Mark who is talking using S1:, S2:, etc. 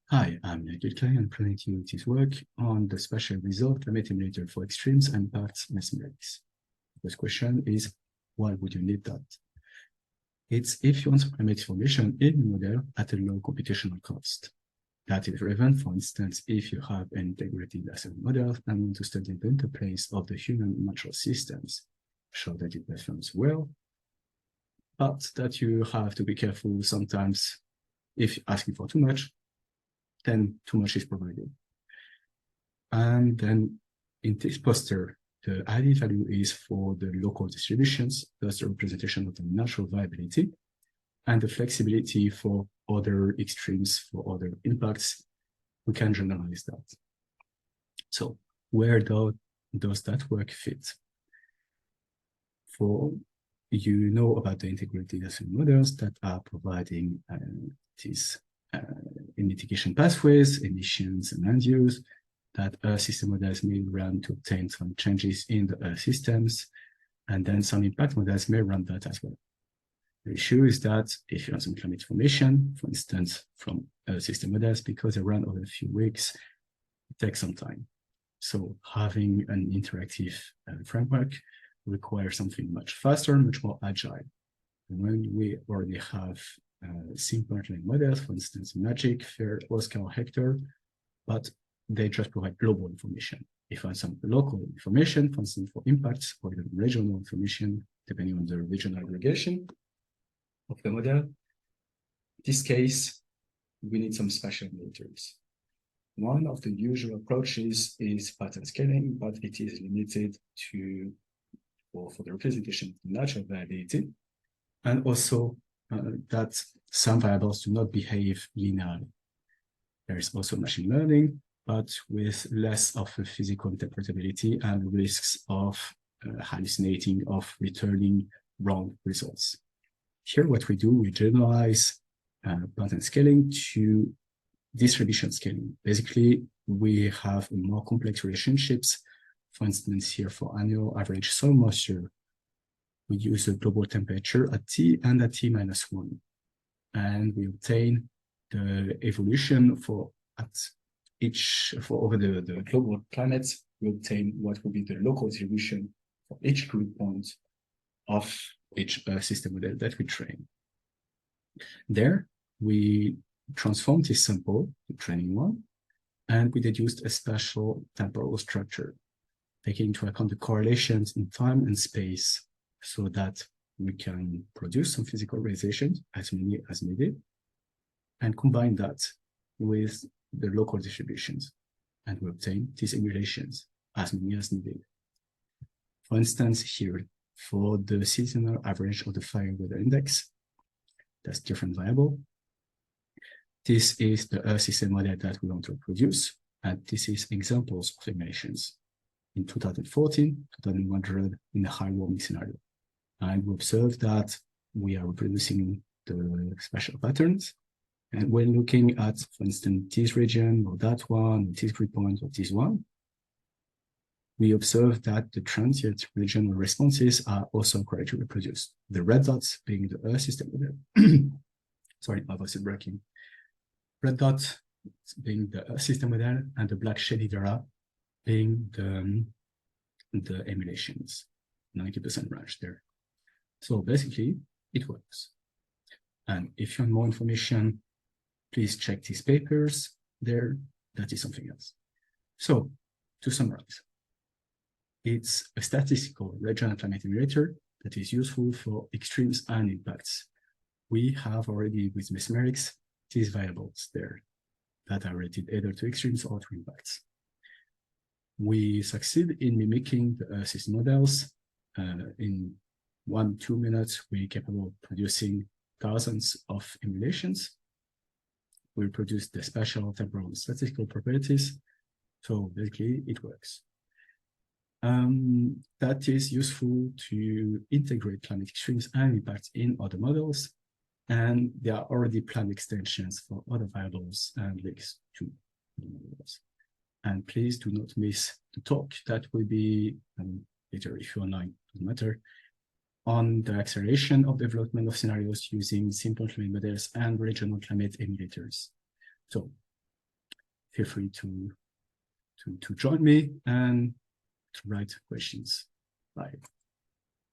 S1: Hi, I'm Nagil Clay. I'm presenting this work on the spatial result climate emulator for extremes and impacts MESMER-X. The first question is, why would you need that? It's if you want some climate information in your model at a low computational cost. That is relevant, for instance, if you have an integrated assessment model and want to study the interplays of the human and natural systems, show that it performs well, but that you have to be careful sometimes if asking for too much, then too much is provided. And then in this poster, the added value is for the local distributions, thus the representation of the natural viability, and the flexibility for other extremes, for other impacts. We can generalize that. So where does that work fit? For you know about the integrated assessment models that are providing these mitigation pathways, emissions, and land use that Earth system models may run to obtain some changes in the Earth systems, and then some impact models may run that as well. The issue is that if you have some climate information, for instance, from Earth system models, because they run over a few weeks, it takes some time. So having an interactive framework requires something much faster, much more agile. And when we already have simple learning models, for instance, Magic, Fair, Oscar, or Hector, but they just provide global information. If I have some local information, for instance, for impacts, or even regional information, depending on the regional aggregation of the model, in this case, we need some spatial emulators. One of the usual approaches is pattern scaling, but it is limited to, or for the representation of natural variability, and also that some variables do not behave linearly. There is also machine learning, but with less of a physical interpretability and risks of hallucinating, of returning wrong results. Here, what we do, we generalize pattern scaling to distribution scaling. Basically, we have more complex relationships. For instance, here for annual average soil moisture, we use a global temperature at T and at T-1. And we obtain the evolution for over the global planets, we obtain what will be the local distribution for each grid point of each system model that we train. There, we transform this sample, the training one, and we deduced a spatial temporal structure, taking into account the correlations in time and space so that we can produce some physical realizations, as many as needed, and combine that with the local distributions, and we obtain these emulations, as many as needed. For instance, here, for the seasonal average of the fire weather index, that's different variable. This is the Earth system model that we want to produce, and this is examples of emulations in 2014, 2100 in a high warming scenario. And we observe that we are reproducing the spatial patterns. And when looking at, for instance, this region or that one, or this grid point or this one, we observe that the transient regional responses are also correctly reproduced. The red dots being the Earth system model. Sorry, my voice is breaking. Red dot being the Earth system model, and the black shaded area being the emulations, 90% range there. So basically, it works. And if you want more information, please check these papers there. That is something else. So to summarize, it's a statistical regional climate emulator that is useful for extremes and impacts. We have already, with MESMER-X, these variables there that are related either to extremes or to impacts. We succeed in mimicking the Earth system models. In 1-2 minutes, we're capable of producing thousands of emulations. We produce the spatial, temporal, and statistical properties. So basically, it works. That is useful to integrate climate extremes and impacts in other models. And there are already planned extensions for other variables and links to the models. And please do not miss the talk that will be later if you're online, doesn't matter, on the acceleration of development of scenarios using simple climate models and regional climate emulators. So feel free to join me and to write questions. Bye.